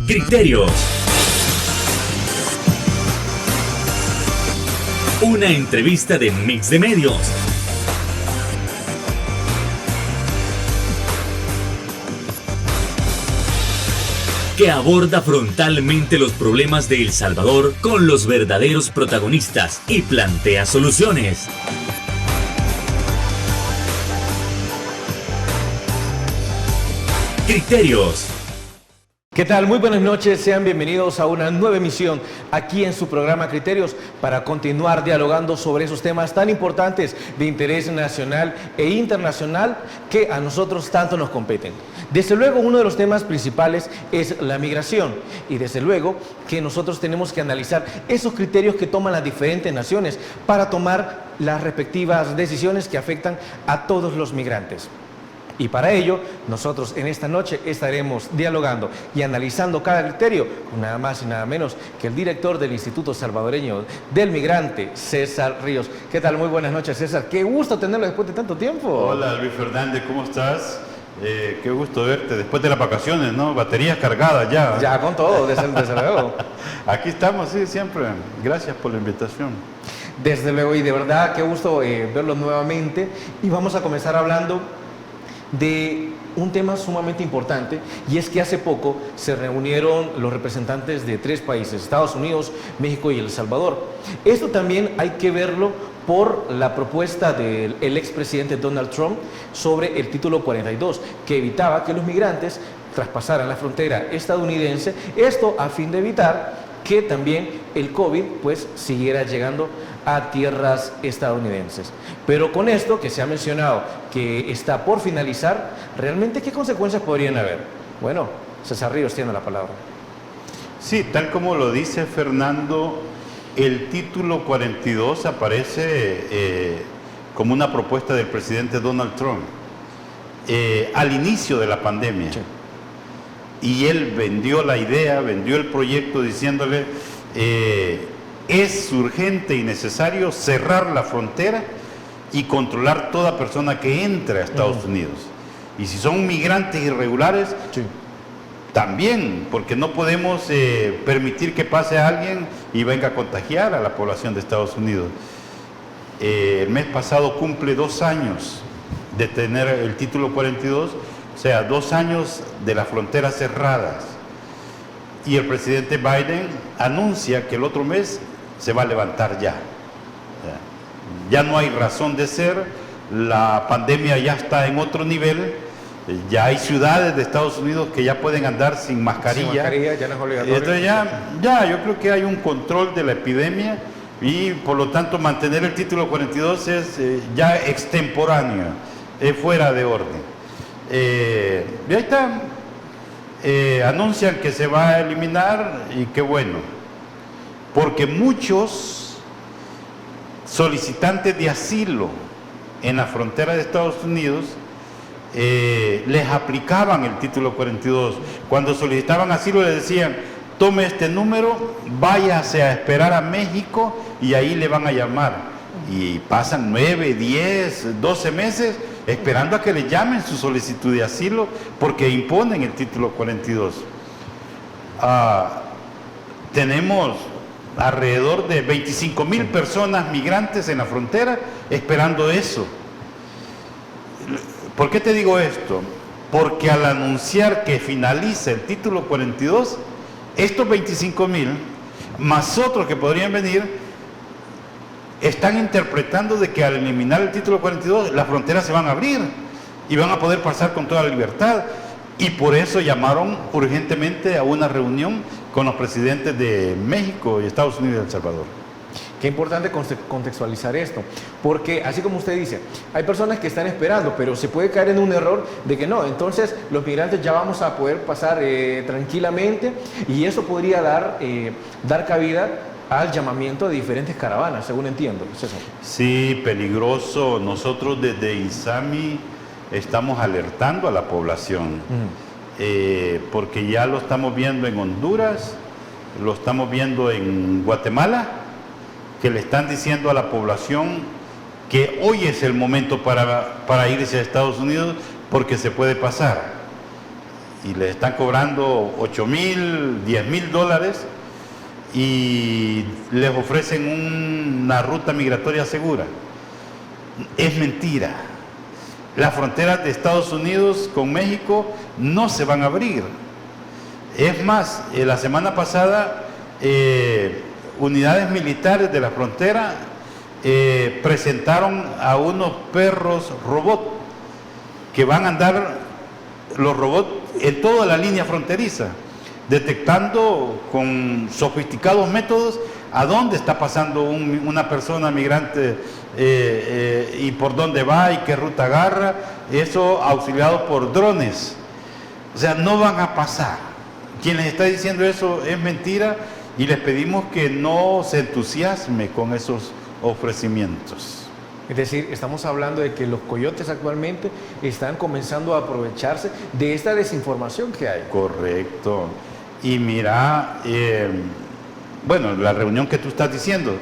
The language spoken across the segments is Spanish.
Criterios. Una entrevista de Mix de Medios. Que aborda frontalmente los problemas de El Salvador con los verdaderos protagonistas y plantea soluciones. Criterios. ¿Qué tal? Muy buenas noches, sean bienvenidos a una nueva emisión aquí en su programa Criterios para continuar dialogando sobre esos temas tan importantes de interés nacional e internacional que a nosotros tanto nos competen. Desde luego uno de los temas principales es la migración y desde luego que nosotros tenemos que analizar esos criterios que toman las diferentes naciones para tomar las respectivas decisiones que afectan a todos los migrantes. Y para ello, nosotros en esta noche estaremos dialogando y analizando cada criterio, con nada más y nada menos que el director del Instituto Salvadoreño del Migrante, César Ríos. ¿Qué tal? Muy buenas noches, César. Qué gusto tenerlo después de tanto tiempo. Hola, Luis Fernández, ¿cómo estás? Qué gusto verte después de las vacaciones, ¿no? Baterías cargadas ya. Ya con todo, desde luego. Aquí estamos, sí, siempre. Gracias por la invitación. Desde luego, y de verdad, qué gusto verlo nuevamente. Y vamos a comenzar hablando de un tema sumamente importante, y es que hace poco se reunieron los representantes de 3 países, Estados Unidos, México y El Salvador. Esto también hay que verlo por la propuesta del expresidente Donald Trump sobre el título 42, que evitaba que los migrantes traspasaran la frontera estadounidense, esto a fin de evitar que también el COVID pues siguiera llegando a tierras estadounidenses. Pero con esto que se ha mencionado que está por finalizar, ¿realmente qué consecuencias podrían haber? Bueno, César Ríos tiene la palabra. Sí, tal como lo dice Fernando, el título 42 aparece como una propuesta del presidente Donald Trump al inicio de la pandemia. Sí. Y él vendió la idea, vendió el proyecto diciéndole es urgente y necesario cerrar la frontera y controlar toda persona que entre a Estados Unidos. Y si son migrantes irregulares, sí, también, porque no podemos permitir que pase alguien y venga a contagiar a la población de Estados Unidos. El mes pasado cumple 2 años de tener el título 42, o sea, 2 años de las fronteras cerradas. Y el presidente Biden anuncia que el otro mes se va a levantar ya. Ya no hay razón de ser, la pandemia ya está en otro nivel, ya hay ciudades de Estados Unidos que ya pueden andar sin mascarilla. Sin mascarilla, ya no es obligatorio. Entonces yo creo que hay un control de la epidemia y por lo tanto mantener el título 42 es ya extemporáneo, es fuera de orden. Y ahí está, anuncian que se va a eliminar y qué bueno, porque muchos solicitantes de asilo en la frontera de Estados Unidos les aplicaban el título 42. Cuando solicitaban asilo les decían, tome este número, váyase a esperar a México y ahí le van a llamar. Y pasan 9, 10, 12 meses esperando a que le llamen su solicitud de asilo porque imponen el título 42. Tenemos alrededor de 25,000 personas migrantes en la frontera esperando eso. ¿Por qué te digo esto? Porque al anunciar que finaliza el título 42, estos 25,000 más otros que podrían venir están interpretando de que al eliminar el título 42 las fronteras se van a abrir y van a poder pasar con toda la libertad, y por eso llamaron urgentemente a una reunión con los presidentes de México y Estados Unidos y El Salvador. Qué importante contextualizar esto, porque así como usted dice, hay personas que están esperando, pero se puede caer en un error de que no, entonces los migrantes ya vamos a poder pasar tranquilamente, y eso podría dar cabida al llamamiento de diferentes caravanas, según entiendo, César. Sí, peligroso. Nosotros desde ISAMI estamos alertando a la población, porque ya lo estamos viendo en Honduras, lo estamos viendo en Guatemala, que le están diciendo a la población que hoy es el momento para irse a Estados Unidos porque se puede pasar. y les están cobrando $8,000, $10,000 y les ofrecen una ruta migratoria segura. Es mentira. Las fronteras de Estados Unidos con México no se van a abrir. Es más, la semana pasada unidades militares de la frontera presentaron a unos perros robot que van a andar los robots en toda la línea fronteriza, detectando con sofisticados métodos a dónde está pasando una persona migrante y por dónde va y qué ruta agarra, eso auxiliado por drones. O sea, no van a pasar. Quien les está diciendo eso es mentira y les pedimos que no se entusiasme con esos ofrecimientos. Es decir, estamos hablando de que los coyotes actualmente están comenzando a aprovecharse de esta desinformación que hay. Correcto. Y mira, bueno, la reunión que tú estás diciendo,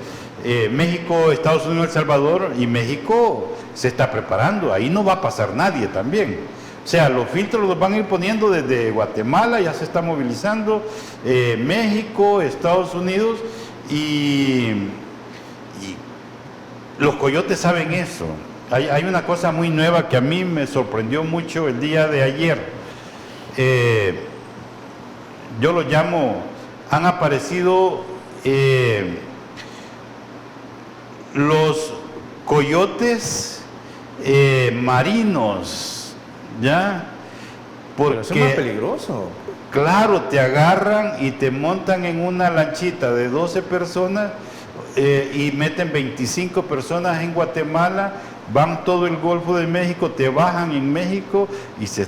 México, Estados Unidos, El Salvador, y México se está preparando, ahí no va a pasar nadie también. O sea, los filtros los van a ir poniendo desde Guatemala, ya se está movilizando, México, Estados Unidos, y los coyotes saben eso. Hay una cosa muy nueva que a mí me sorprendió mucho el día de ayer. Yo lo llamo, han aparecido los coyotes marinos, ¿ya? Pero eso es más peligroso. Claro, te agarran y te montan en una lanchita de 12 personas y meten 25 personas en Guatemala, van todo el Golfo de México, te bajan en México y se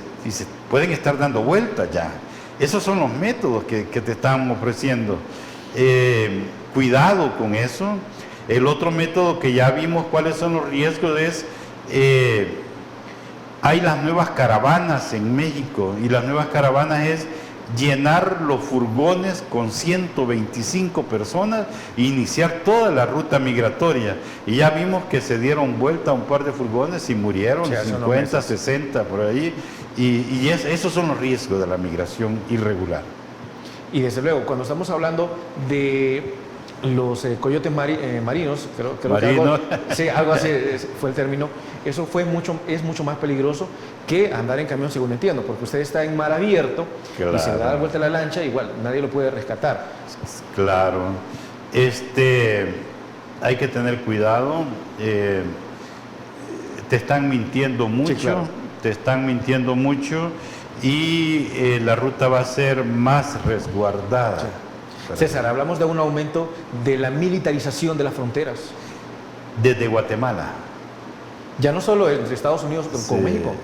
pueden estar dando vueltas ya. Esos son los métodos que te están ofreciendo. Cuidado con eso. El otro método que ya vimos cuáles son los riesgos es, hay las nuevas caravanas en México, y las nuevas caravanas es llenar los furgones con 125 personas e iniciar toda la ruta migratoria. Y ya vimos que se dieron vuelta un par de furgones y murieron, sí, 50, 60 por ahí. Y esos son los riesgos de la migración irregular. Y desde luego, cuando estamos hablando de los coyotes marinos, creo Marino. que algo así fue el término, eso es mucho más peligroso que andar en camión, según entiendo, porque usted está en mar abierto, claro, y se da la vuelta a la lancha, igual nadie lo puede rescatar. Claro. Hay que tener cuidado. Te están mintiendo mucho, sí, claro, te están mintiendo mucho, y la ruta va a ser más resguardada. Sí. César, hablamos de un aumento de la militarización de las fronteras. Desde Guatemala. Ya no solo entre Estados Unidos con México.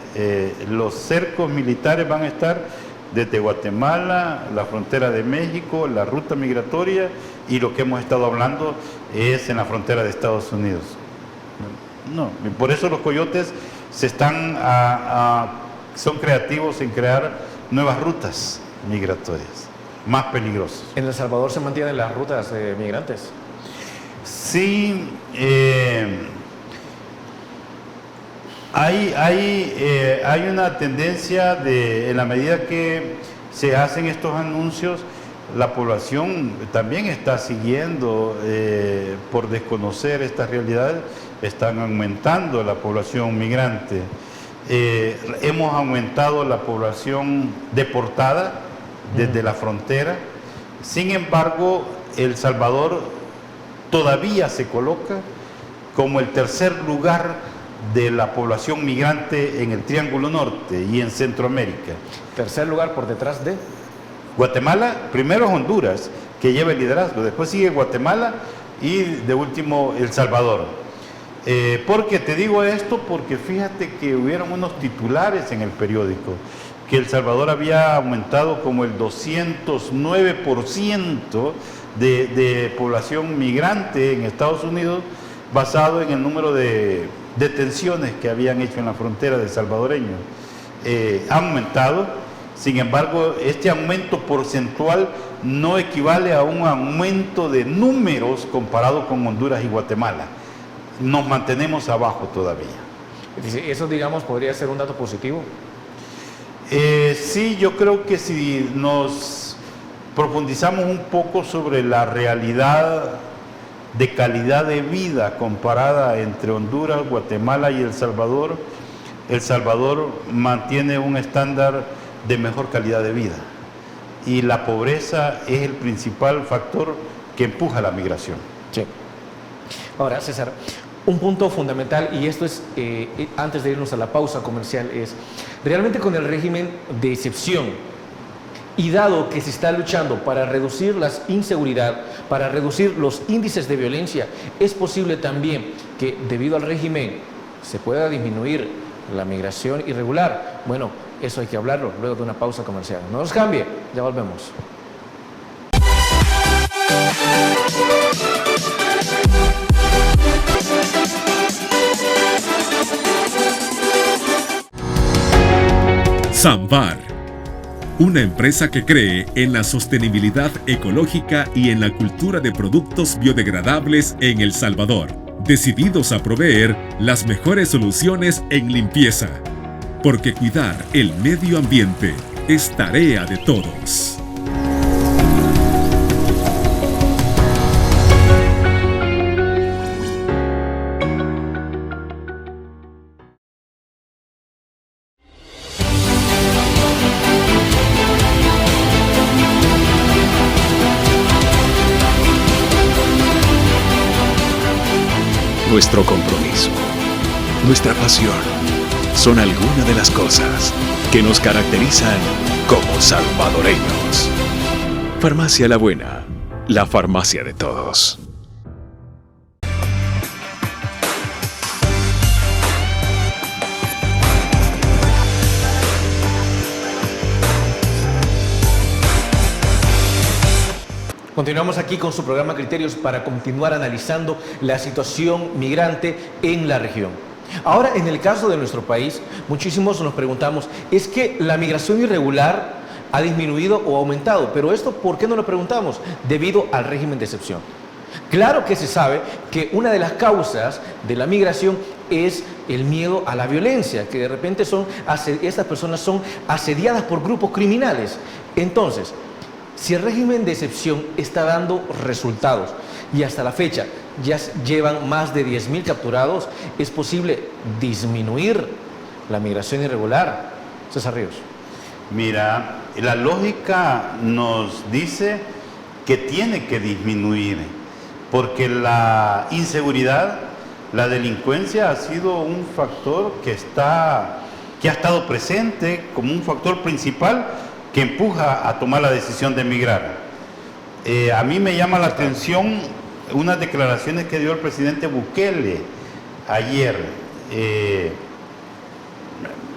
Los cercos militares van a estar desde Guatemala, la frontera de México, la ruta migratoria, y lo que hemos estado hablando es en la frontera de Estados Unidos. No, por eso los coyotes son creativos en crear nuevas rutas migratorias, más peligrosas. ¿En El Salvador se mantienen las rutas migrantes? Sí, hay una tendencia en la medida que se hacen estos anuncios, la población también está siguiendo, por desconocer estas realidades, están aumentando la población migrante. Hemos aumentado la población deportada desde la frontera. Sin embargo, El Salvador todavía se coloca como el tercer lugar de la población migrante en el Triángulo Norte y en Centroamérica. Tercer lugar por detrás de Guatemala. Primero es Honduras, que lleva el liderazgo, después sigue Guatemala y de último El Salvador. ¿Por qué te digo esto? Porque fíjate que hubieron unos titulares en el periódico que El Salvador había aumentado como el 209% de población migrante en Estados Unidos, basado en el número de detenciones que habían hecho en la frontera de salvadoreños. Ha aumentado. Sin embargo, este aumento porcentual no equivale a un aumento de números comparado con Honduras y Guatemala. Nos mantenemos abajo todavía. ¿Eso, digamos, podría ser un dato positivo? Sí, yo creo que si nos profundizamos un poco sobre la realidad de calidad de vida comparada entre Honduras, Guatemala y El Salvador mantiene un estándar de mejor calidad de vida. Y la pobreza es el principal factor que empuja la migración. Sí. Ahora, César, un punto fundamental, y esto es, antes de irnos a la pausa comercial, es realmente con el régimen de excepción, y dado que se está luchando para reducir la inseguridad, para reducir los índices de violencia, es posible también que debido al régimen se pueda disminuir la migración irregular. Bueno, eso hay que hablarlo luego de una pausa comercial. No nos cambie, ya volvemos. Samvar, una empresa que cree en la sostenibilidad ecológica y en la cultura de productos biodegradables en El Salvador, decididos a proveer las mejores soluciones en limpieza, porque cuidar el medio ambiente es tarea de todos. Nuestro compromiso, nuestra pasión, son algunas de las cosas que nos caracterizan como salvadoreños. Farmacia La Buena, la farmacia de todos. Continuamos aquí con su programa Criterios para continuar analizando la situación migrante en la región. Ahora, en el caso de nuestro país, muchísimos nos preguntamos, ¿es que la migración irregular ha disminuido o aumentado? Pero esto, ¿por qué no lo preguntamos? Debido al régimen de excepción. Claro que se sabe que una de las causas de la migración es el miedo a la violencia, que de repente estas personas son asediadas por grupos criminales. Entonces, si el régimen de excepción está dando resultados y hasta la fecha ya llevan más de 10.000 capturados, ¿es posible disminuir la migración irregular? César Ríos. Mira, la lógica nos dice que tiene que disminuir, porque la inseguridad, la delincuencia ha sido un factor que ha estado presente como un factor principal que empuja a tomar la decisión de emigrar. A mí me llama la atención unas declaraciones que dio el presidente Bukele ayer,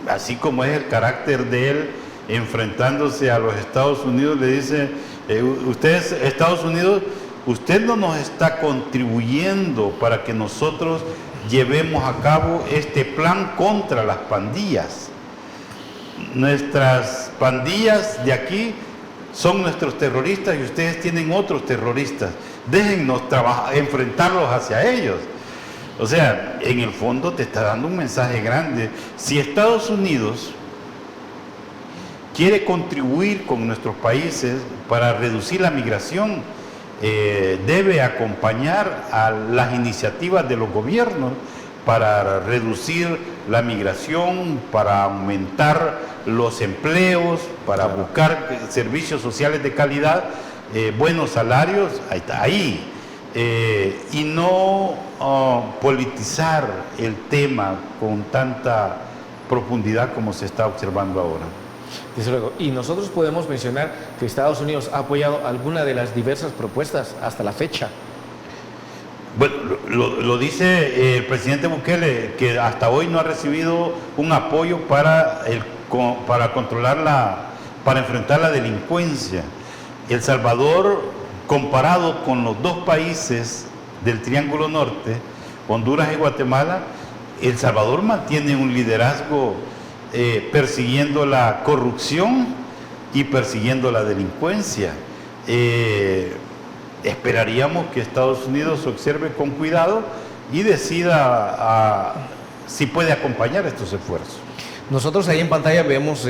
así como es el carácter de él enfrentándose a los Estados Unidos, le dice, ustedes, Estados Unidos, usted no nos está contribuyendo para que nosotros llevemos a cabo este plan contra las pandillas. Nuestras pandillas de aquí son nuestros terroristas y ustedes tienen otros terroristas. Déjennos enfrentarlos hacia ellos. O sea, en el fondo te está dando un mensaje grande. Si Estados Unidos quiere contribuir con nuestros países para reducir la migración, debe acompañar a las iniciativas de los gobiernos para reducir la migración, para aumentar los empleos, para buscar servicios sociales de calidad, buenos salarios, ahí. Y no politizar el tema con tanta profundidad como se está observando ahora. Desde luego. Y nosotros podemos mencionar que Estados Unidos ha apoyado alguna de las diversas propuestas hasta la fecha. Bueno, lo dice el presidente Bukele, que hasta hoy no ha recibido un apoyo para enfrentar la delincuencia. El Salvador, comparado con los dos países del Triángulo Norte, Honduras y Guatemala, El Salvador mantiene un liderazgo persiguiendo la corrupción y persiguiendo la delincuencia. Esperaríamos que Estados Unidos observe con cuidado y decida si puede acompañar estos esfuerzos. Nosotros ahí en pantalla vemos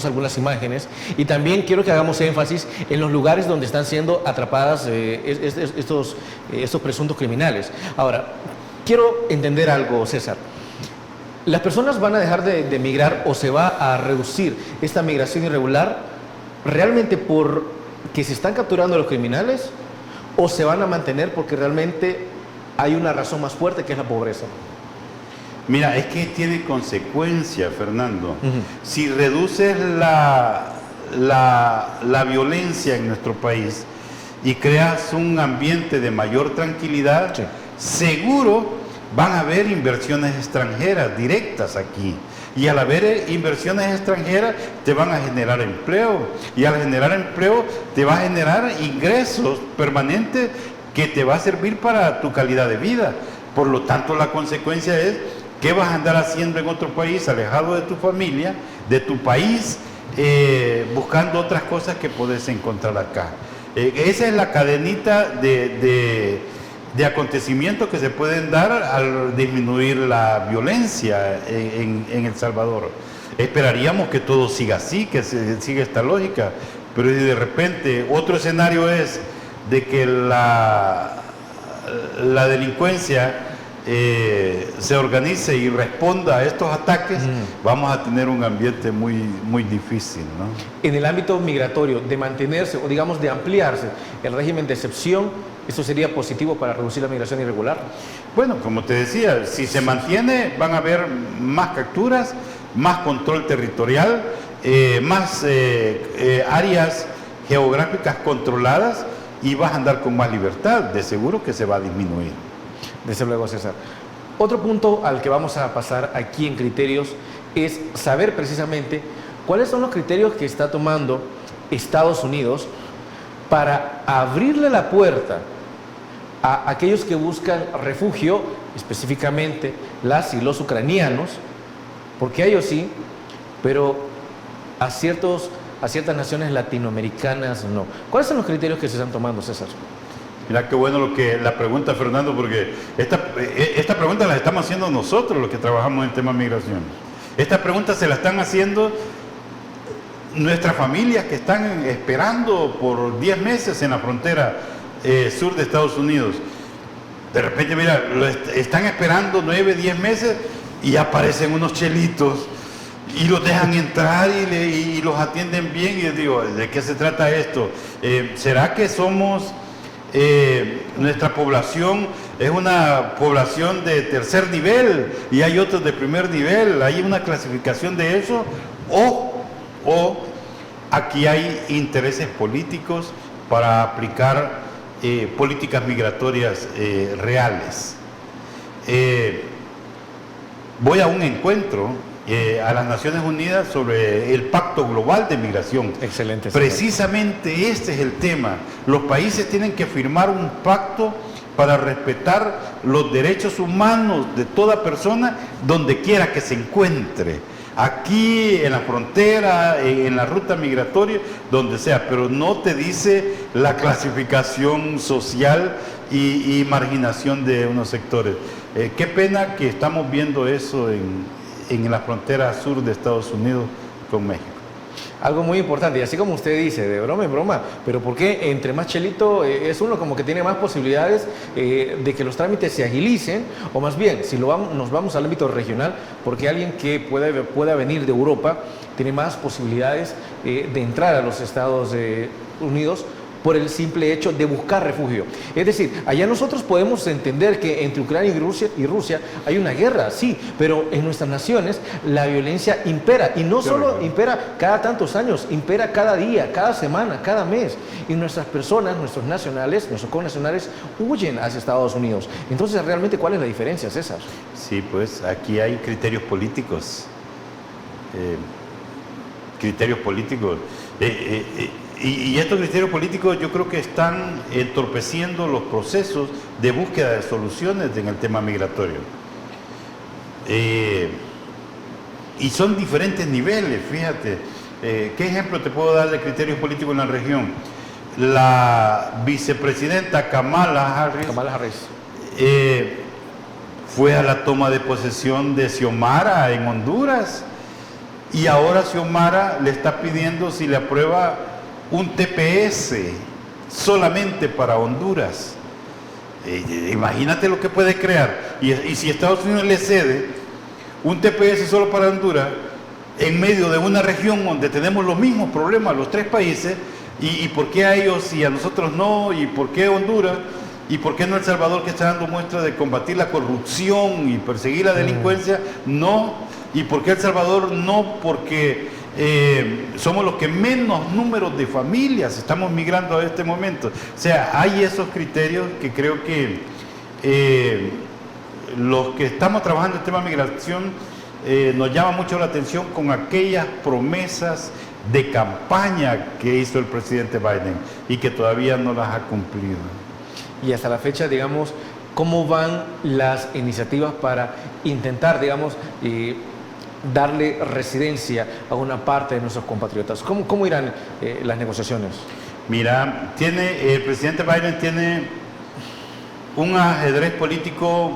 algunas imágenes y también quiero que hagamos énfasis en los lugares donde están siendo atrapadas estos presuntos criminales. Ahora, quiero entender algo, César. ¿Las personas van a dejar de migrar o se va a reducir esta migración irregular realmente porque se están capturando los criminales o se van a mantener porque realmente hay una razón más fuerte que es la pobreza? Mira, es que tiene consecuencias, Fernando. Si reduces la violencia en nuestro país y creas un ambiente de mayor tranquilidad, sí, seguro van a haber inversiones extranjeras directas aquí. Y al haber inversiones extranjeras te van a generar empleo. Y al generar empleo te va a generar ingresos permanentes que te va a servir para tu calidad de vida. Por lo tanto, la consecuencia es: ¿qué vas a andar haciendo en otro país, alejado de tu familia, de tu país, buscando otras cosas que puedes encontrar acá? Esa es la cadenita de acontecimientos que se pueden dar al disminuir la violencia en El Salvador. Esperaríamos que todo siga así, que siga esta lógica, pero si de repente otro escenario es de que la delincuencia se organice y responda a estos ataques, vamos a tener un ambiente muy, muy difícil, ¿no? En el ámbito migratorio, de mantenerse o digamos de ampliarse el régimen de excepción, ¿eso sería positivo para reducir la migración irregular? Bueno, como te decía, si se mantiene, van a haber más capturas, más control territorial, más áreas geográficas controladas, y vas a andar con más libertad. De seguro que se va a disminuir. Desde luego, César. Otro punto al que vamos a pasar aquí en criterios es saber precisamente cuáles son los criterios que está tomando Estados Unidos para abrirle la puerta a aquellos que buscan refugio, específicamente las y los ucranianos, porque a ellos sí, pero a ciertas naciones latinoamericanas no. ¿Cuáles son los criterios que se están tomando, César? Mira qué bueno la pregunta, Fernando, porque esta pregunta la estamos haciendo nosotros, los que trabajamos en temas de migración. Esta pregunta se la están haciendo nuestras familias que están esperando por 10 meses en la frontera sur de Estados Unidos. De repente, mira, están esperando 9, 10 meses y aparecen unos chelitos y los dejan entrar y los atienden bien. Y les digo, ¿de qué se trata esto? ¿Será que somos... nuestra población es una población de tercer nivel y hay otros de primer nivel? ¿Hay una clasificación de eso? ¿O aquí hay intereses políticos para aplicar políticas migratorias reales? Voy a un encuentro a las Naciones Unidas sobre el Pacto Global de Migración. Excelente. Precisamente este es el tema. Los países tienen que firmar un pacto para respetar los derechos humanos de toda persona donde quiera que se encuentre. Aquí, en la frontera, en la ruta migratoria, donde sea, pero no te dice la clasificación social y marginación de unos sectores. Qué pena que estamos viendo eso en la frontera sur de Estados Unidos con México. Algo muy importante, y así como usted dice, de broma en broma, pero ¿por qué entre más chelito es uno como que tiene más posibilidades de que los trámites se agilicen? O más bien, si nos vamos al ámbito regional, porque alguien que pueda venir de Europa tiene más posibilidades de entrar a los Estados Unidos por el simple hecho de buscar refugio. Es decir, allá nosotros podemos entender que entre Ucrania y Rusia hay una guerra, sí, pero en nuestras naciones la violencia impera, y no solo impera cada tantos años, impera cada día, cada semana, cada mes, y nuestras personas, nuestros nacionales, nuestros connacionales huyen hacia Estados Unidos. Entonces, realmente, ¿cuál es la diferencia, César? Sí, pues aquí hay criterios políticos. Criterios políticos. Y estos criterios políticos yo creo que están entorpeciendo los procesos de búsqueda de soluciones en el tema migratorio. Y son diferentes niveles, fíjate. ¿Qué ejemplo te puedo dar de criterios políticos en la región? La vicepresidenta Kamala Harris fue a la toma de posesión de Xiomara en Honduras y ahora Xiomara le está pidiendo si le aprueba un TPS solamente para Honduras. Imagínate lo que puede crear. Y si Estados Unidos le cede un TPS solo para Honduras, en medio de una región donde tenemos los mismos problemas, los tres países, y por qué a ellos y a nosotros no, y por qué Honduras, y por qué no El Salvador, que está dando muestra de combatir la corrupción y perseguir la delincuencia, no, y por qué El Salvador no, porque somos los que menos números de familias estamos migrando a este momento. O sea, hay esos criterios que creo que los que estamos trabajando en el tema de migración nos llama mucho la atención con aquellas promesas de campaña que hizo el presidente Biden y que todavía no las ha cumplido. Y hasta la fecha, digamos, ¿cómo van las iniciativas para intentar, digamos, darle residencia a una parte de nuestros compatriotas? ¿Cómo irán las negociaciones? Mira, el presidente Biden tiene un ajedrez político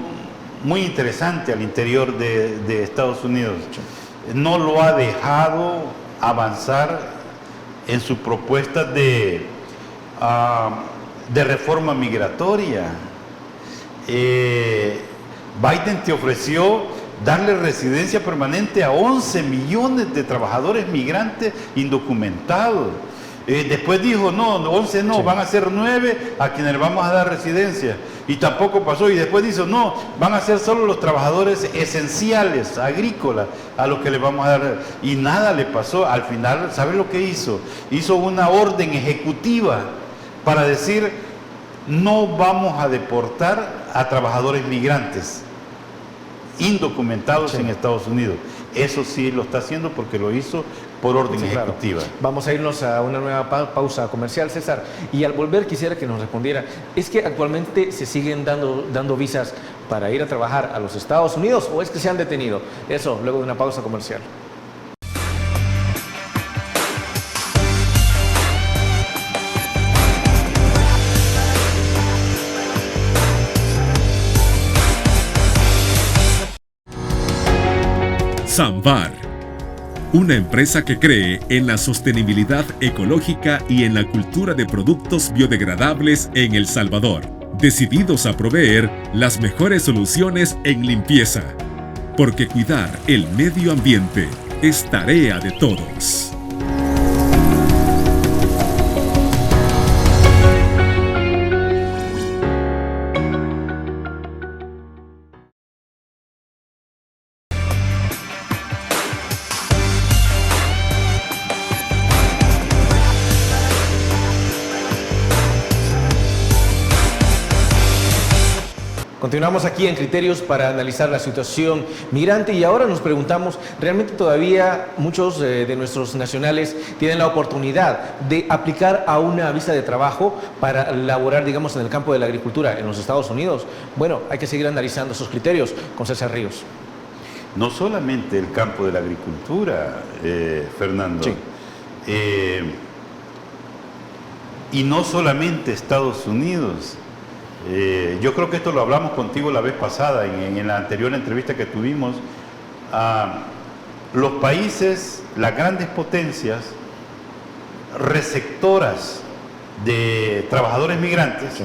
muy interesante al interior de Estados Unidos. No lo ha dejado avanzar en su propuesta de reforma migratoria. Biden te ofreció darle residencia permanente a 11 millones de trabajadores migrantes indocumentados. Después dijo, no, 11 no, sí, van a ser 9 a quienes le vamos a dar residencia. Y tampoco pasó. Y después dijo, no, van a ser solo los trabajadores esenciales, agrícolas, a los que le vamos a dar. Y nada le pasó. Al final, ¿sabe lo que hizo? Hizo una orden ejecutiva para decir, no vamos a deportar a trabajadores migrantes indocumentados, sí, en Estados Unidos. Eso sí lo está haciendo porque lo hizo por orden, sí, ejecutiva. Claro. Vamos a irnos a una nueva pausa comercial, César. Y al volver quisiera que nos respondiera, ¿es que actualmente se siguen dando visas para ir a trabajar a los Estados Unidos o es que se han detenido? Eso, luego de una pausa comercial. Samvar, una empresa que cree en la sostenibilidad ecológica y en la cultura de productos biodegradables en El Salvador, decididos a proveer las mejores soluciones en limpieza, porque cuidar el medio ambiente es tarea de todos. Continuamos aquí en Criterios para analizar la situación migrante y ahora nos preguntamos, ¿realmente todavía muchos de nuestros nacionales tienen la oportunidad de aplicar a una visa de trabajo para laborar, digamos, en el campo de la agricultura en los Estados Unidos? Bueno, hay que seguir analizando esos criterios con César Ríos. No solamente el campo de la agricultura, Fernando, sí, y no solamente Estados Unidos. Yo creo que esto lo hablamos contigo la vez pasada, en la anterior entrevista que tuvimos. Los países, las grandes potencias receptoras de trabajadores migrantes, sí,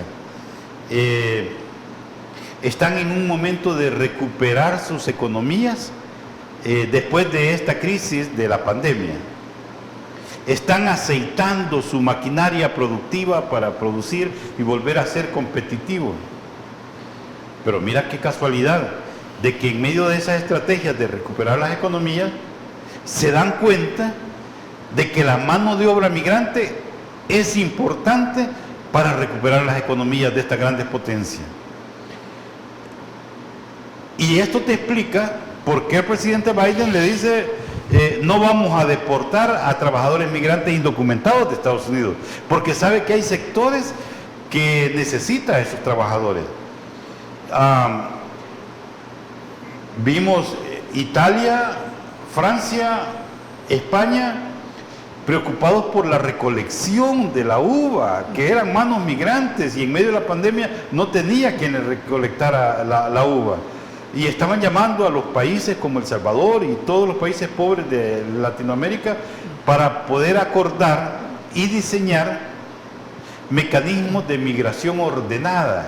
están en un momento de recuperar sus economías después de esta crisis de la pandemia. Están aceitando su maquinaria productiva para producir y volver a ser competitivos. Pero mira qué casualidad, de que en medio de esas estrategias de recuperar las economías, se dan cuenta de que la mano de obra migrante es importante para recuperar las economías de estas grandes potencias. Y esto te explica por qué el presidente Biden le dice, no vamos a deportar a trabajadores migrantes indocumentados de Estados Unidos, porque sabe que hay sectores que necesitan a esos trabajadores. Vimos Italia, Francia, España, preocupados por la recolección de la uva, que eran manos migrantes y en medio de la pandemia no tenía quien recolectara la uva. Y estaban llamando a los países como El Salvador y todos los países pobres de Latinoamérica para poder acordar y diseñar mecanismos de migración ordenada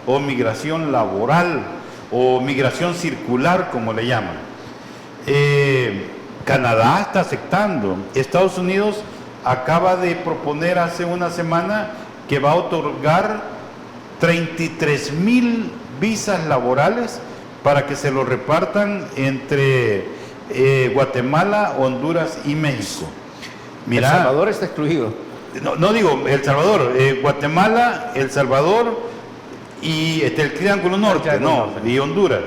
o migración laboral o migración circular, como le llaman. Canadá está aceptando. Estados Unidos acaba de proponer hace una semana que va a otorgar 33,000 visas laborales para que se lo repartan entre Guatemala, Honduras y México. Mira, El Salvador está excluido. No digo El Salvador, Guatemala, El Salvador y el Triángulo Norte, y Honduras.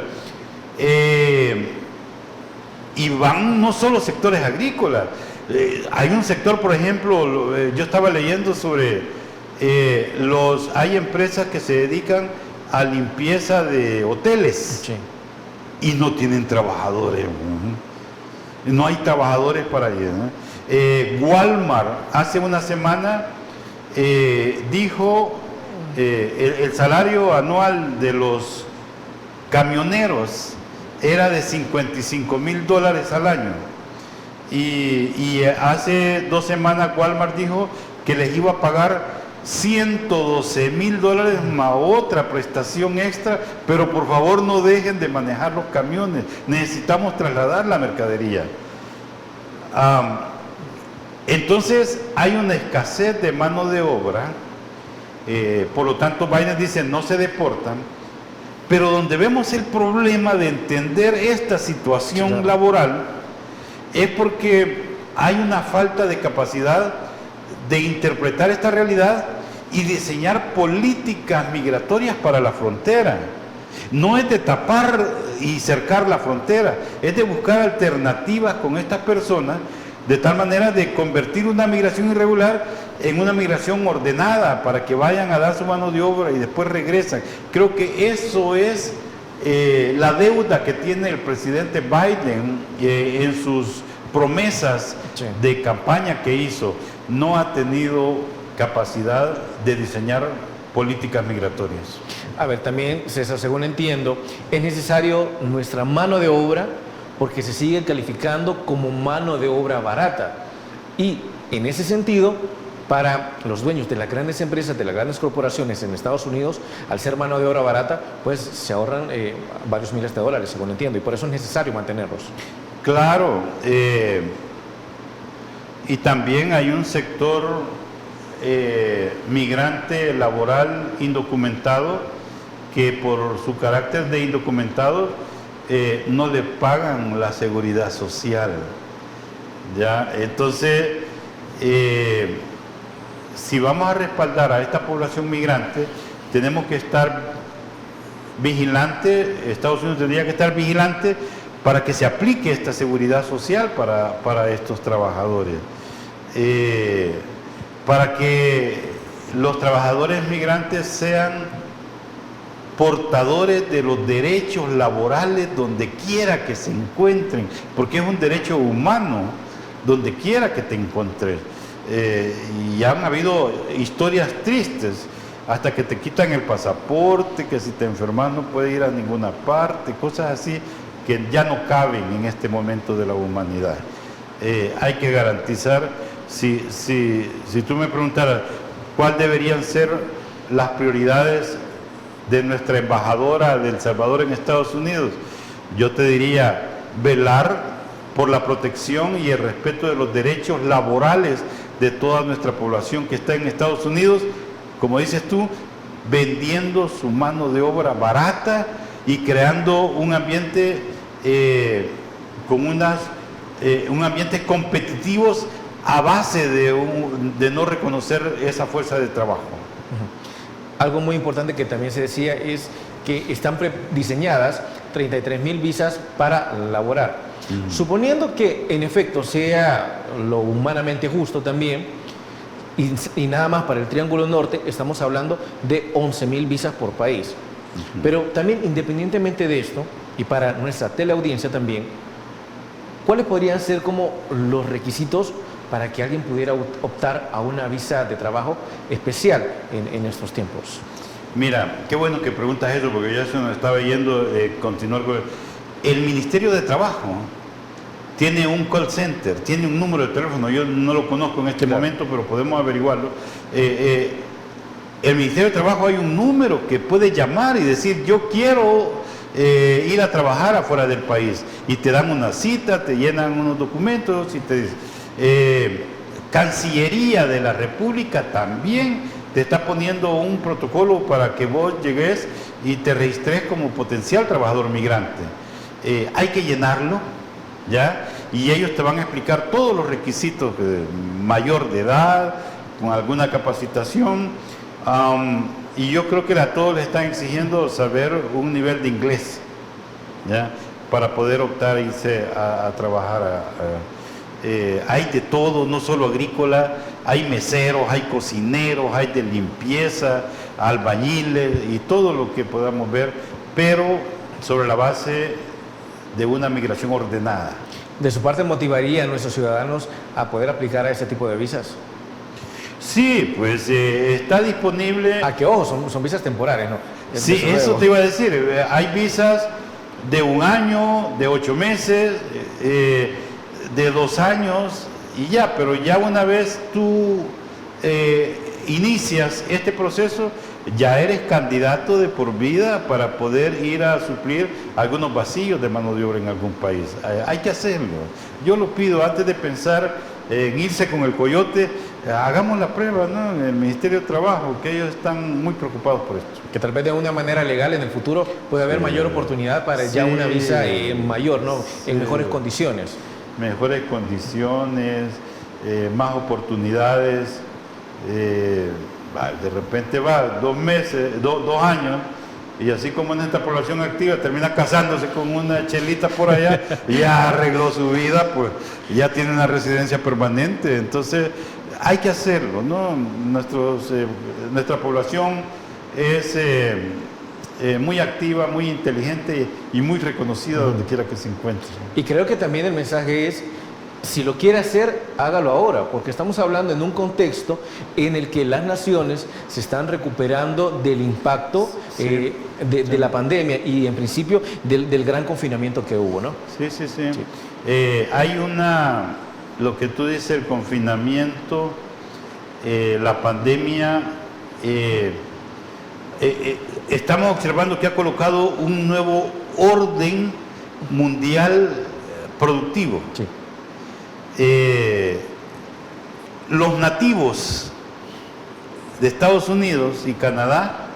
Y van no solo sectores agrícolas, hay un sector, por ejemplo, yo estaba leyendo sobre hay empresas que se dedican a limpieza de hoteles, sí, y no tienen trabajadores. No hay trabajadores para ellos, ¿no? Walmart hace una semana dijo el salario anual de los camioneros era de $55,000 al año, y hace 2 semanas Walmart dijo que les iba a pagar $112,000 más otra prestación extra, pero por favor no dejen de manejar los camiones, necesitamos trasladar la mercadería. Entonces hay una escasez de mano de obra, por lo tanto Biden dice no se deportan, pero donde vemos el problema de entender esta situación laboral es porque hay una falta de capacidad de interpretar esta realidad y diseñar políticas migratorias para la frontera. No es de tapar y cercar la frontera, es de buscar alternativas con estas personas, de tal manera de convertir una migración irregular en una migración ordenada para que vayan a dar su mano de obra y después regresan. Creo que eso es la deuda que tiene el presidente Biden en sus promesas de campaña que hizo. No ha tenido capacidad de diseñar políticas migratorias. A ver, también, César, según entiendo, es necesario nuestra mano de obra porque se sigue calificando como mano de obra barata. Y en ese sentido, para los dueños de las grandes empresas, de las grandes corporaciones en Estados Unidos, al ser mano de obra barata, pues se ahorran varios miles de dólares, según entiendo, y por eso es necesario mantenerlos. Claro, y también hay un sector migrante laboral indocumentado que por su carácter de indocumentado no le pagan la seguridad social, ¿ya? Entonces, si vamos a respaldar a esta población migrante, tenemos que estar vigilantes. Estados Unidos tendría que estar vigilante para que se aplique esta seguridad social para estos trabajadores, para que los trabajadores migrantes sean portadores de los derechos laborales donde quiera que se encuentren, porque es un derecho humano donde quiera que te encuentres. Y han habido historias tristes, hasta que te quitan el pasaporte, que si te enfermas no puedes ir a ninguna parte, cosas así que ya no caben en este momento de la humanidad. Hay que garantizar, si tú me preguntaras cuáles deberían ser las prioridades de nuestra embajadora de El Salvador en Estados Unidos, yo te diría velar por la protección y el respeto de los derechos laborales de toda nuestra población que está en Estados Unidos, como dices tú, vendiendo su mano de obra barata y creando un ambiente con un ambiente competitivos a base de no reconocer esa fuerza de trabajo. Algo muy importante que también se decía es que están diseñadas 33,000 visas para laborar. Suponiendo que en efecto sea lo humanamente justo también, y nada más para el Triángulo Norte, estamos hablando de 11,000 visas por país. Pero también, independientemente de esto, y para nuestra teleaudiencia también, ¿cuáles podrían ser como los requisitos para que alguien pudiera optar a una visa de trabajo especial en estos tiempos? Mira, qué bueno que preguntas eso, porque ya se nos estaba yendo continuar con el Ministerio de Trabajo. Tiene un call center, tiene un número de teléfono, yo no lo conozco en este momento, pero podemos averiguarlo. El Ministerio de Trabajo hay un número que puede llamar y decir, yo quiero ir a trabajar afuera del país. Y te dan una cita, te llenan unos documentos y te dicen, Cancillería de la República también te está poniendo un protocolo para que vos llegues y te registres como potencial trabajador migrante. Hay que llenarlo, ¿ya? Y ellos te van a explicar todos los requisitos, mayor de edad, con alguna capacitación, y yo creo que a todos les están exigiendo saber un nivel de inglés, ¿ya? Para poder optar a irse a trabajar. Hay de todo, no solo agrícola, hay meseros, hay cocineros, hay de limpieza, albañiles y todo lo que podamos ver, pero sobre la base de una migración ordenada. ¿De su parte motivaría a nuestros ciudadanos a poder aplicar a ese tipo de visas? Sí, pues está disponible. ¿A qué ojo? Son visas temporales, ¿no? Sí, eso te iba a decir. Hay visas de 1 año, de 8 meses, de 2 años y ya, pero ya una vez tú inicias este proceso, ya eres candidato de por vida para poder ir a suplir algunos vacíos de mano de obra en algún país. Hay que hacerlo. Yo lo pido antes de pensar en irse con el coyote, hagamos la prueba, ¿no? En el Ministerio de Trabajo, que ellos están muy preocupados por esto. Que tal vez de una manera legal en el futuro puede haber mayor oportunidad para ya una visa mayor, ¿no? En mejores condiciones. Mejores condiciones, más oportunidades. De repente va 2 meses, 2 años, y así como en esta población activa termina casándose con una chelita por allá, y ya arregló su vida, pues ya tiene una residencia permanente. Entonces hay que hacerlo, ¿no? Nuestra población es muy activa, muy inteligente y muy reconocida donde quiera que se encuentre. Y creo que también el mensaje es, si lo quiere hacer, hágalo ahora, porque estamos hablando en un contexto en el que las naciones se están recuperando del impacto de la pandemia y en principio del gran confinamiento que hubo, ¿no? Sí. Hay lo que tú dices, el confinamiento, la pandemia, estamos observando que ha colocado un nuevo orden mundial productivo. Sí. Los nativos de Estados Unidos y Canadá,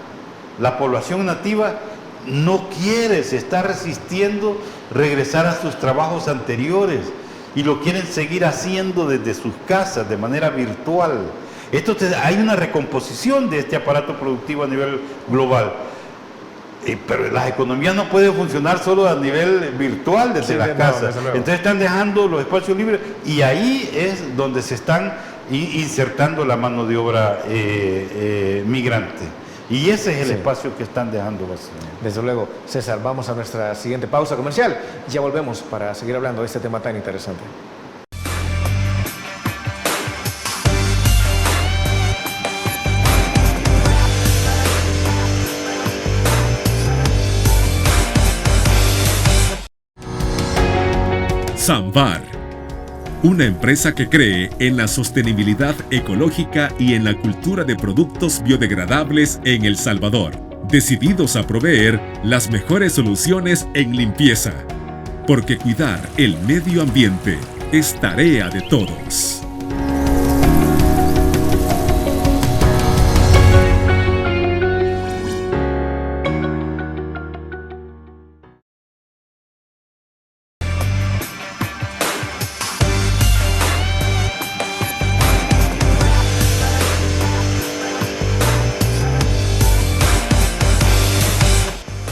la población nativa no quiere, se está resistiendo regresar a sus trabajos anteriores y lo quieren seguir haciendo desde sus casas de manera virtual. Hay una recomposición de este aparato productivo a nivel global. Pero las economías no pueden funcionar solo a nivel virtual desde las casas. Entonces están dejando los espacios libres y ahí es donde se están insertando la mano de obra migrante. Y ese es el espacio que están dejando vacío. Desde luego. César, vamos a nuestra siguiente pausa comercial. Ya volvemos para seguir hablando de este tema tan interesante. Samvar, una empresa que cree en la sostenibilidad ecológica y en la cultura de productos biodegradables en El Salvador, decididos a proveer las mejores soluciones en limpieza, porque cuidar el medio ambiente es tarea de todos.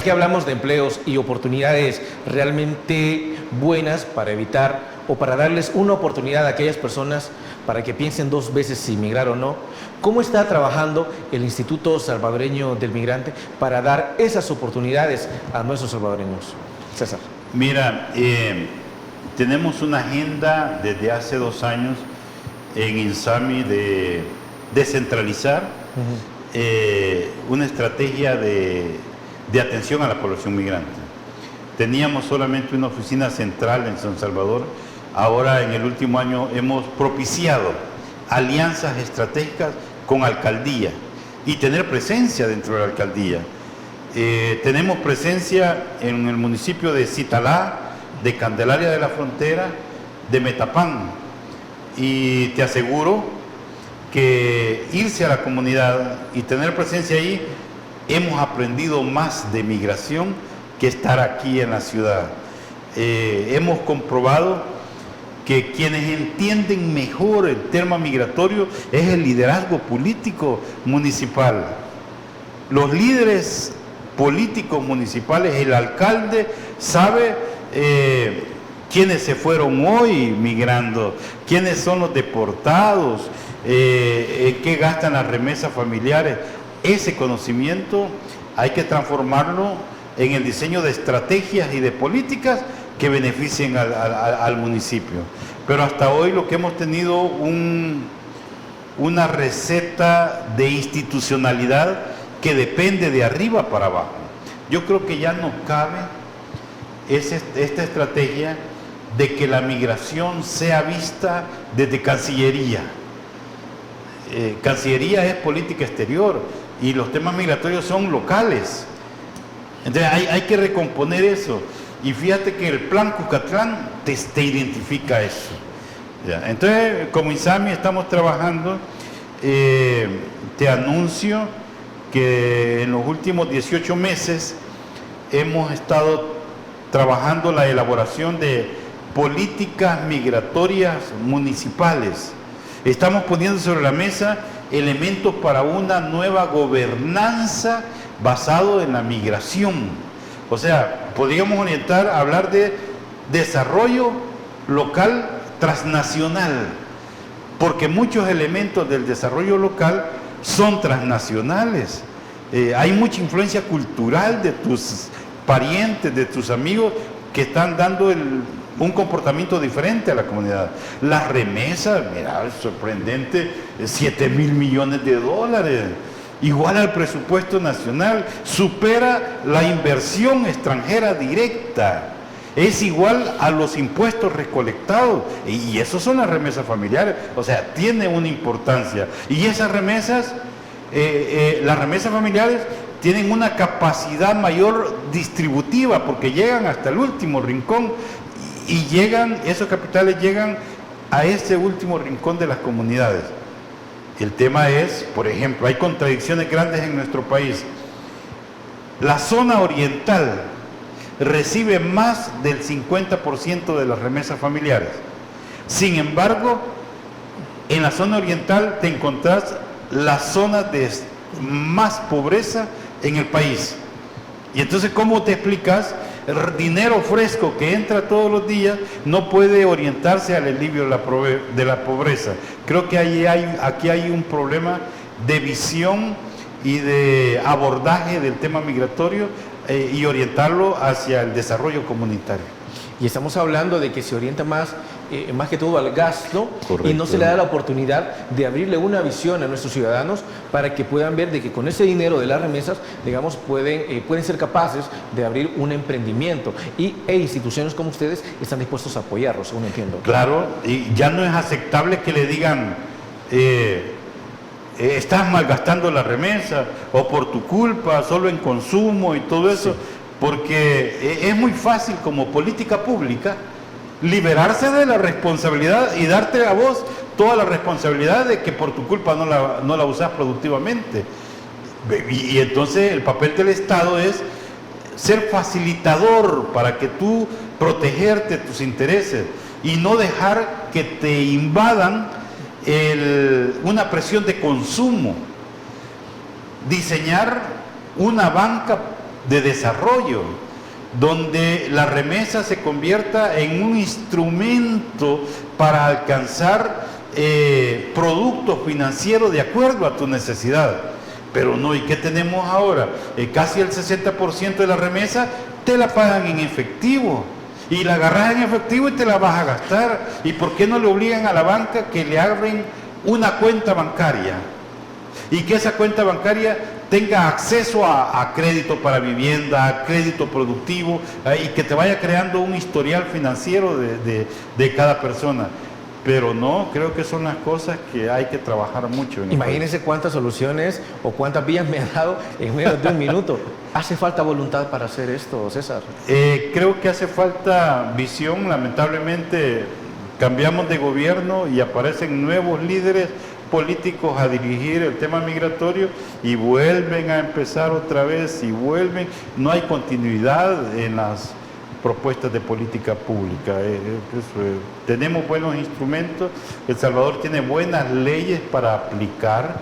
Aquí hablamos de empleos y oportunidades realmente buenas para evitar o para darles una oportunidad a aquellas personas para que piensen 2 veces si migrar o no. ¿Cómo está trabajando el Instituto Salvadoreño del Migrante para dar esas oportunidades a nuestros salvadoreños? César. Mira, tenemos una agenda desde hace 2 años en INSAMI de descentralizar una estrategia de atención a la población migrante. Teníamos solamente una oficina central en San Salvador. Ahora, en el último año, hemos propiciado alianzas estratégicas con alcaldía y tener presencia dentro de la alcaldía. Tenemos presencia en el municipio de Citalá, de Candelaria de la Frontera, de Metapán. Y te aseguro que irse a la comunidad y tener presencia ahí, hemos aprendido más de migración que estar aquí en la ciudad. Hemos comprobado que quienes entienden mejor el tema migratorio es el liderazgo político municipal. Los líderes políticos municipales, el alcalde sabe quiénes se fueron hoy migrando, quiénes son los deportados, qué gastan las remesas familiares. Ese conocimiento hay que transformarlo en el diseño de estrategias y de políticas que beneficien al municipio. Pero hasta hoy lo que hemos tenido una receta de institucionalidad que depende de arriba para abajo. Yo creo que ya no cabe esta estrategia de que la migración sea vista desde Cancillería. Cancillería es política exterior y los temas migratorios son locales. Entonces hay que recomponer eso. Y fíjate que el plan Cucatlán te identifica eso. ¿Ya? Entonces, como INSAMI estamos trabajando, te anuncio que en los últimos 18 meses hemos estado trabajando la elaboración de políticas migratorias municipales. Estamos poniendo sobre la mesa elementos para una nueva gobernanza basado en la migración. O sea, podríamos orientar a hablar de desarrollo local transnacional, porque muchos elementos del desarrollo local son transnacionales. Hay mucha influencia cultural de tus parientes, de tus amigos, que están dando un comportamiento diferente a la comunidad. Las remesas, mira, es sorprendente, 7,000 millones de dólares, igual al presupuesto nacional, supera la inversión extranjera directa, es igual a los impuestos recolectados, y eso son las remesas familiares. O sea, tiene una importancia, y esas remesas, las remesas familiares tienen una capacidad mayor distributiva, porque llegan hasta el último rincón, y esos capitales llegan a ese último rincón de las comunidades. El tema es, por ejemplo, hay contradicciones grandes en nuestro país. La zona oriental recibe más del 50% de las remesas familiares. Sin embargo, en la zona oriental te encontrás las zonas de más pobreza en el país. Y entonces, ¿cómo te explicas? El dinero fresco que entra todos los días no puede orientarse al alivio de la pobreza. Creo que aquí hay un problema de visión y de abordaje del tema migratorio y orientarlo hacia el desarrollo comunitario. Y estamos hablando de que se orienta más que todo al gasto. Correcto. Y no se le da la oportunidad de abrirle una visión a nuestros ciudadanos para que puedan ver de que con ese dinero de las remesas, digamos, pueden ser capaces de abrir un emprendimiento e instituciones como ustedes están dispuestos a apoyarlos, según entiendo. Claro, y ya no es aceptable que le digan estás malgastando la remesa o por tu culpa, solo en consumo y todo eso. Sí. Porque es muy fácil como política pública liberarse de la responsabilidad y darte a vos toda la responsabilidad de que por tu culpa no la usás productivamente. Y entonces el papel del Estado es ser facilitador para que tú protegerte tus intereses y no dejar que te invadan una presión de consumo. Diseñar una banca de desarrollo, donde la remesa se convierta en un instrumento para alcanzar productos financieros de acuerdo a tu necesidad. Pero no, ¿y qué tenemos ahora? Casi el 60% de la remesa te la pagan en efectivo, y la agarras en efectivo y te la vas a gastar. ¿Y por qué no le obligan a la banca que le abren una cuenta bancaria? y que esa cuenta bancaria tenga acceso a crédito para vivienda, a crédito productivo, y que te vaya creando un historial financiero de cada persona. Pero no, creo que son las cosas que hay que trabajar mucho. Imagínense cuántas soluciones o cuántas vías me ha dado en menos de un minuto. ¿Hace falta voluntad para hacer esto, César? Creo que hace falta visión. Lamentablemente cambiamos de gobierno y aparecen nuevos líderes políticos a dirigir el tema migratorio y vuelven a empezar otra vez y vuelven. No hay continuidad en las propuestas de política pública. Tenemos buenos instrumentos, El Salvador tiene buenas leyes para aplicar,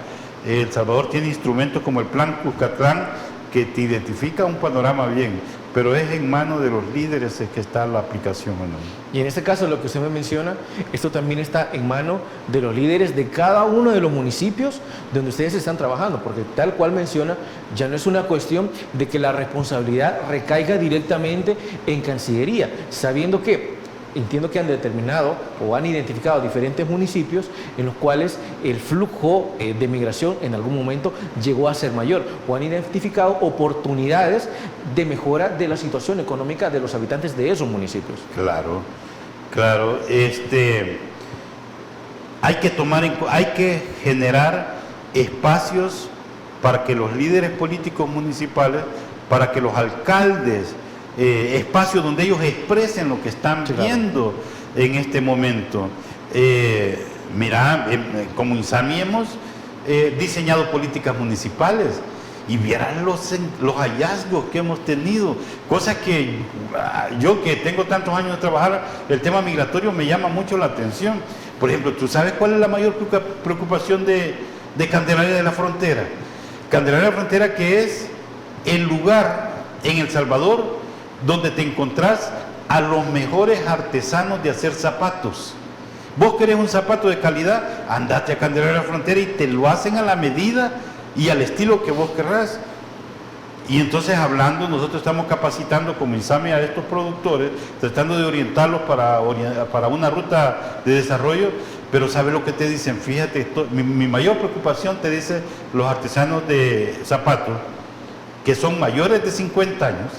El Salvador tiene instrumentos como el Plan Cuscatlán que te identifica un panorama bien, pero es en manos de los líderes que está la aplicación o no. Y en este caso, lo que usted me menciona, esto también está en manos de los líderes de cada uno de los municipios donde ustedes están trabajando, porque tal cual menciona, ya no es una cuestión de que la responsabilidad recaiga directamente en Cancillería, sabiendo que entiendo que han determinado o han identificado diferentes municipios en los cuales el flujo de migración en algún momento llegó a ser mayor, o han identificado oportunidades de mejora de la situación económica de los habitantes de esos municipios. Claro, claro. Hay que generar espacios para que los líderes políticos municipales, para que los alcaldes, espacios donde ellos expresen lo que están viendo en este momento. Como INSAMI hemos diseñado políticas municipales y vieran los hallazgos que hemos tenido, cosas que yo que tengo tantos años de trabajar, el tema migratorio me llama mucho la atención. Por ejemplo, ¿tú sabes cuál es la mayor preocupación de Candelaria de la Frontera? Candelaria de la Frontera, que es el lugar en El Salvador donde te encontrás a los mejores artesanos de hacer zapatos. Vos querés un zapato de calidad, andate a Candelaria de la Frontera y te lo hacen a la medida y al estilo que vos querrás. Y entonces nosotros estamos capacitando como INSAMI a estos productores, tratando de orientarlos para una ruta de desarrollo, pero ¿sabes lo que te dicen? Fíjate, mi mayor preocupación, te dicen los artesanos de zapatos, que son mayores de 50 años,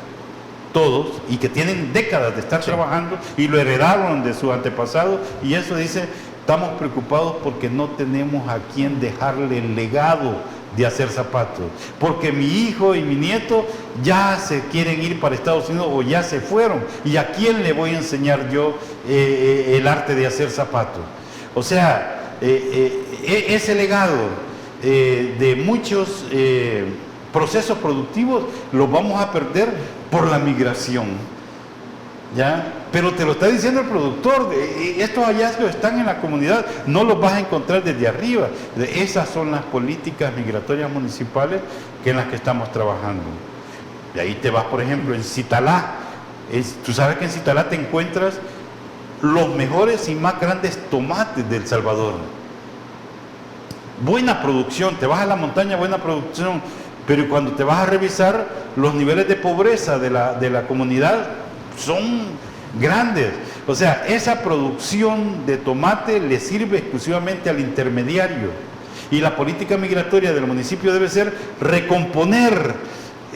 todos, y que tienen décadas de estar trabajando y lo heredaron de sus antepasados, y eso dice, estamos preocupados porque no tenemos a quién dejarle el legado de hacer zapatos, porque mi hijo y mi nieto ya se quieren ir para Estados Unidos o ya se fueron, y a quién le voy a enseñar yo el arte de hacer zapatos. O sea, ese legado de muchos procesos productivos los vamos a perder por la migración, ¿ya? Pero te lo está diciendo el productor, estos hallazgos están en la comunidad, no los vas a encontrar desde arriba. Esas son las políticas migratorias municipales en las que estamos trabajando. Y ahí te vas, por ejemplo, en Citalá. Tú sabes que en Citalá te encuentras los mejores y más grandes tomates de El Salvador. Buena producción, te vas a la montaña, buena producción, pero cuando te vas a revisar, los niveles de pobreza de la comunidad son grandes. O sea, esa producción de tomate le sirve exclusivamente al intermediario. Y la política migratoria del municipio debe ser recomponer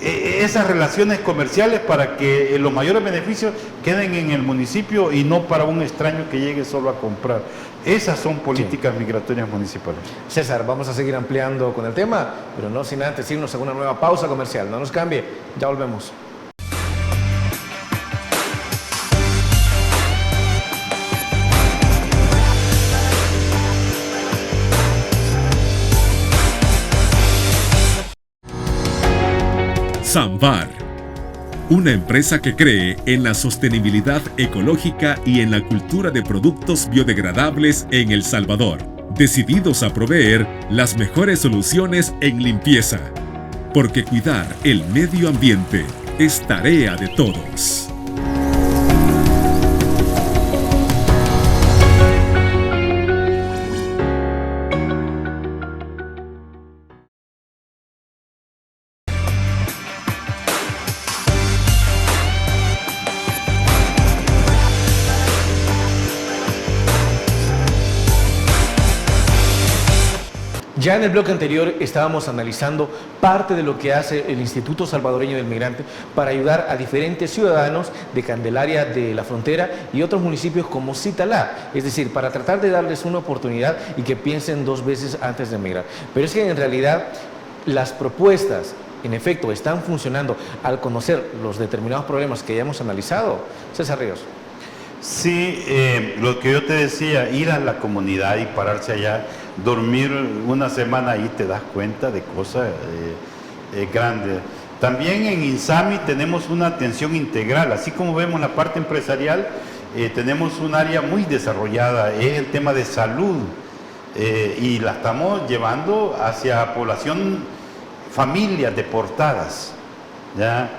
esas relaciones comerciales para que los mayores beneficios queden en el municipio y no para un extraño que llegue solo a comprar. Esas son políticas migratorias municipales. César, vamos a seguir ampliando con el tema, pero no sin antes irnos a una nueva pausa comercial. No nos cambie, ya volvemos. Samvar, una empresa que cree en la sostenibilidad ecológica y en la cultura de productos biodegradables en El Salvador, decididos a proveer las mejores soluciones en limpieza, porque cuidar el medio ambiente es tarea de todos. Ya en el bloque anterior estábamos analizando parte de lo que hace el Instituto Salvadoreño del Migrante para ayudar a diferentes ciudadanos de Candelaria de la Frontera y otros municipios como Citalá, es decir, para tratar de darles una oportunidad y que piensen 2 veces antes de emigrar. Pero es que en realidad las propuestas, en efecto, están funcionando al conocer los determinados problemas que ya hemos analizado. César Ríos. Sí, lo que yo te decía, ir a la comunidad y pararse allá, dormir una semana ahí, te das cuenta de cosas grandes. También en INSAMI tenemos una atención integral, así como vemos la parte empresarial, tenemos un área muy desarrollada, es el tema de salud, y la estamos llevando hacia población, familias deportadas, ¿ya?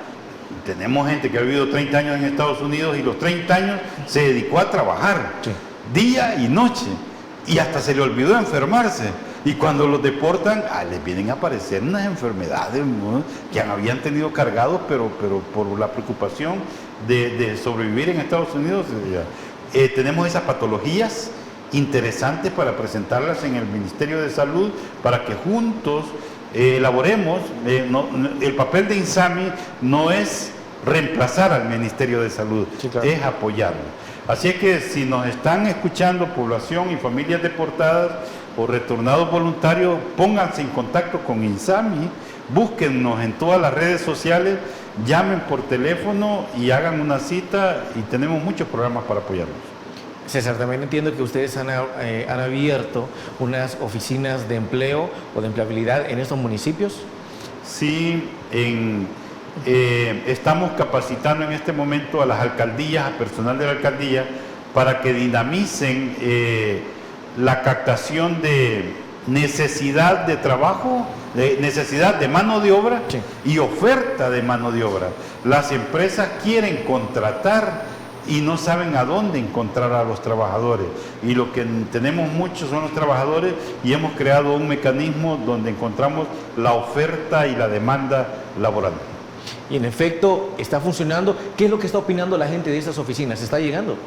Tenemos gente que ha vivido 30 años en Estados Unidos y los 30 años se dedicó a trabajar, sí, día y noche, y hasta se le olvidó enfermarse. Y cuando los deportan, les vienen a aparecer unas enfermedades, ¿no?, que habían tenido cargados, pero por la preocupación de sobrevivir en Estados Unidos. Tenemos esas patologías interesantes para presentarlas en el Ministerio de Salud, para que juntos elaboremos. El papel de INSAMI no es reemplazar al Ministerio de Salud, sí, claro, es apoyarlo. Así es que si nos están escuchando población y familias deportadas o retornados voluntarios, pónganse en contacto con INSAMI, búsquennos en todas las redes sociales, llamen por teléfono y hagan una cita, y tenemos muchos programas para apoyarlos. César, también entiendo que ustedes han abierto unas oficinas de empleo o de empleabilidad en estos municipios. Sí, estamos capacitando en este momento a las alcaldías, a personal de la alcaldía, para que dinamicen la captación de necesidad de trabajo, de necesidad de mano de obra, sí, y oferta de mano de obra. Las empresas quieren contratar y no saben a dónde encontrar a los trabajadores, y lo que tenemos muchos son los trabajadores, y hemos creado un mecanismo donde encontramos la oferta y la demanda laboral. Y en efecto está funcionando. ¿Qué es lo que está opinando la gente de estas oficinas? ¿Está llegando?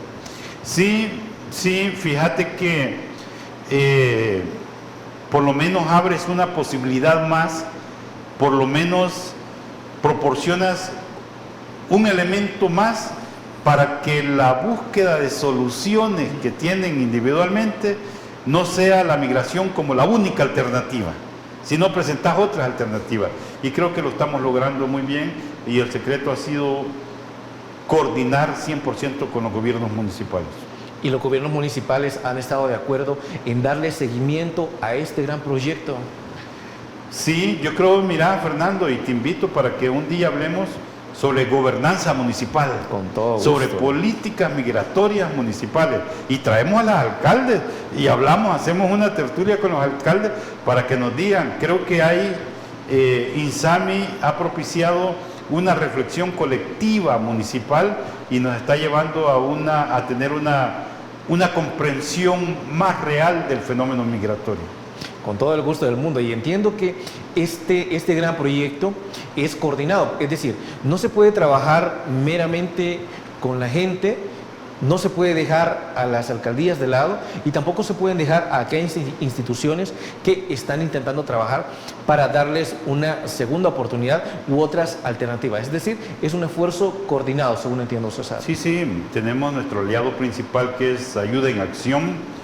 Sí, fíjate que por lo menos abres una posibilidad más, por lo menos proporcionas un elemento más para que la búsqueda de soluciones que tienen individualmente no sea la migración como la única alternativa, sino presentar otras alternativas. Y creo que lo estamos logrando muy bien, y el secreto ha sido coordinar 100% con los gobiernos municipales. ¿Y los gobiernos municipales han estado de acuerdo en darle seguimiento a este gran proyecto? Sí, yo creo, mira, Fernando, y te invito para que un día hablemos sobre gobernanza municipal, con todo gusto, sobre políticas migratorias municipales, y traemos a los alcaldes y hablamos, hacemos una tertulia con los alcaldes para que nos digan. Creo que INSAMI ha propiciado una reflexión colectiva municipal y nos está llevando a tener una comprensión más real del fenómeno migratorio. Con todo el gusto del mundo, y entiendo que este gran proyecto es coordinado, es decir, no se puede trabajar meramente con la gente, no se puede dejar a las alcaldías de lado, y tampoco se pueden dejar a aquellas instituciones que están intentando trabajar para darles una segunda oportunidad u otras alternativas. Es decir, es un esfuerzo coordinado, según entiendo, César. Sí, tenemos nuestro aliado principal, que es Ayuda en Acción.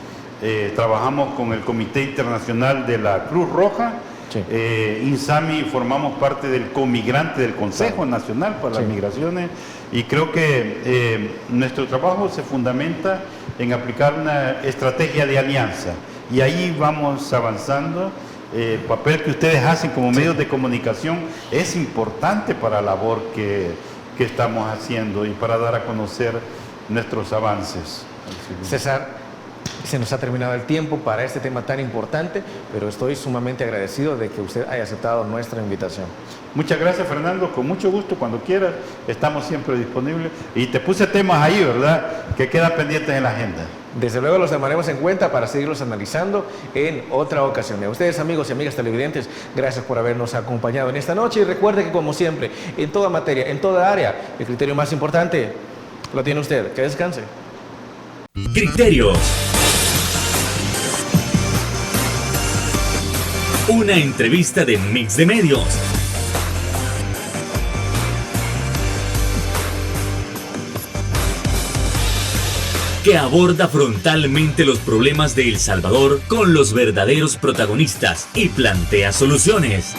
Trabajamos con el Comité Internacional de la Cruz Roja. Sí. INSAMI formamos parte del Comigrante, del Consejo Nacional para las Migraciones, y creo que nuestro trabajo se fundamenta en aplicar una estrategia de alianza, y ahí vamos avanzando. El papel que ustedes hacen como medios de comunicación es importante para la labor que estamos haciendo y para dar a conocer nuestros avances. César, se nos ha terminado el tiempo para este tema tan importante, pero estoy sumamente agradecido de que usted haya aceptado nuestra invitación. Muchas gracias, Fernando, con mucho gusto, cuando quieras, estamos siempre disponibles. Y te puse temas ahí, ¿verdad?, que quedan pendientes en la agenda. Desde luego los tomaremos en cuenta para seguirlos analizando en otra ocasión. Y a ustedes, amigos y amigas televidentes, gracias por habernos acompañado en esta noche, y recuerde que, como siempre, en toda materia, en toda área, el criterio más importante lo tiene usted. Que descanse. Criterios. Una entrevista de Mix de Medios. Que aborda frontalmente los problemas de El Salvador con los verdaderos protagonistas y plantea soluciones.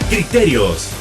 Criterios.